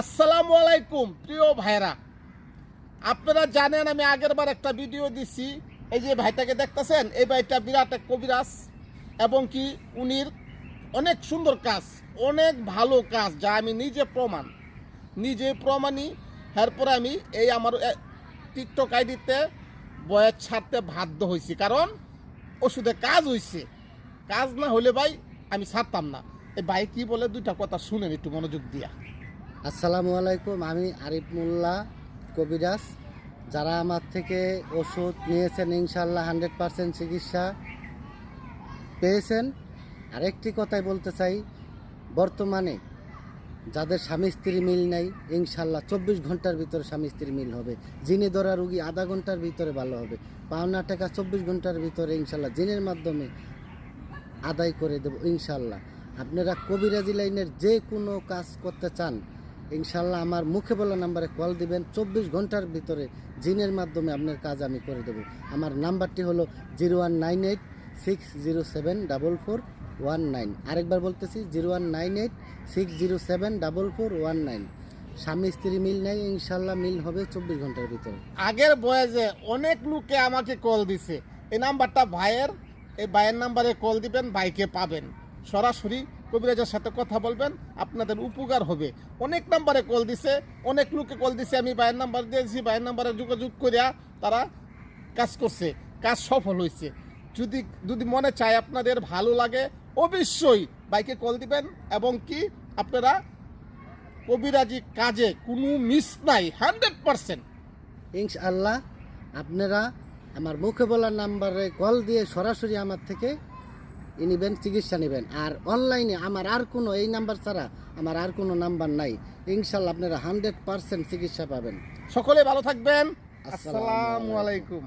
আসসালামু আলাইকুম প্রিয় ভাইরা, আপনারা জানেন আমি আগের বার একটা ভিডিও দিছি। এই যে ভাইটাকে দেখতেছেন, এই ভাইটা বিরাট এক কবিরাজ এবং কি উনির অনেক সুন্দর কাজ, অনেক ভালো কাজ, যা আমি নিজে প্রমাণী। এরপরে আমি এই আমার টিকটক আইডিতে বয়স ছাড়তে বাধ্য হয়েছি, কারণ ওষুধে কাজ হয়েছে। কাজ না হলে ভাই আমি ছাড়তাম না। এই ভাই কি বলে দুইটা কথা শুনেন একটু মনোযোগ দিয়া। আসসালামু আলাইকুম, আমি আরিফ মোল্লা কবিরাজ। যারা আমার থেকে ওষুধ নিয়েছেন ইনশাল্লাহ 100% চিকিৎসা পেয়েছেন। আরেকটি কথাই বলতে চাই, বর্তমানে যাদের স্বামী স্ত্রী মিল নাই, ইনশাল্লাহ 24 ঘন্টার ভিতরে স্বামী স্ত্রী মিল হবে। জিনে ধরা রুগী আধা ঘন্টার ভিতরে ভালো হবে। পাওনা টাকা 24 ঘন্টার ভিতরে ইনশাল্লাহ জিনের মাধ্যমে আদায় করে দেব ইনশাল্লাহ। আপনারা কবিরাজি লাইনের যে কোনো কাজ করতে চান, ইনশাল্লাহ আমার মুখে বলা নাম্বারে কল দিবেন। 24 ঘন্টার ভিতরে জিনের মাধ্যমে আপনার কাজ আমি করে দেব। আমার নাম্বারটি হলো 0198607441। আরেকবার বলতেছি 0198607441। স্বামী স্ত্রী মিল নেই, ইনশাল্লাহ মিল হবে 24 ঘন্টার ভিতরে। আগের বয়সে অনেক লোকে আমাকে কল দিছে। এই নাম্বারটা ভাইয়ের, এই ভাইয়ের নাম্বারে কল দিবেন, ভাইকে পাবেন। সরাসরি কবিরাজের সাথে কথা বলবেন, আপনাদের উপকার হবে। অনেক নাম্বারে কল দিছে, অনেক লোকে কল দিছে, আমি ভাইয়ের নাম্বার দিয়েছি, ভাইয়ের নাম্বারে যোগাযোগ করিয়া তারা কাজ করছে, কাজ সফল হয়েছে। যদি মনে চায় আপনাদের ভালো লাগে, অবশ্যই ভাইকে কল দিবেন এবং কি আপনারা কবিরাজি কাজে কোনো মিস নাই, 100%। ইনশাআল্লাহ আপনারা আমার মুখে বলা নাম্বারে কল দিয়ে সরাসরি আমার থেকে নেবেন, চিকিৎসা নেবেন। আর অনলাইনে আমার আর কোনো, এই নাম্বার ছাড়া আমার আর কোনো নাম্বার নাই। ইনশাআল্লাহ আপনারা 100% চিকিৎসা পাবেন। সকলে ভালো থাকবেন। আসসালামু আসসালামু আলাইকুম।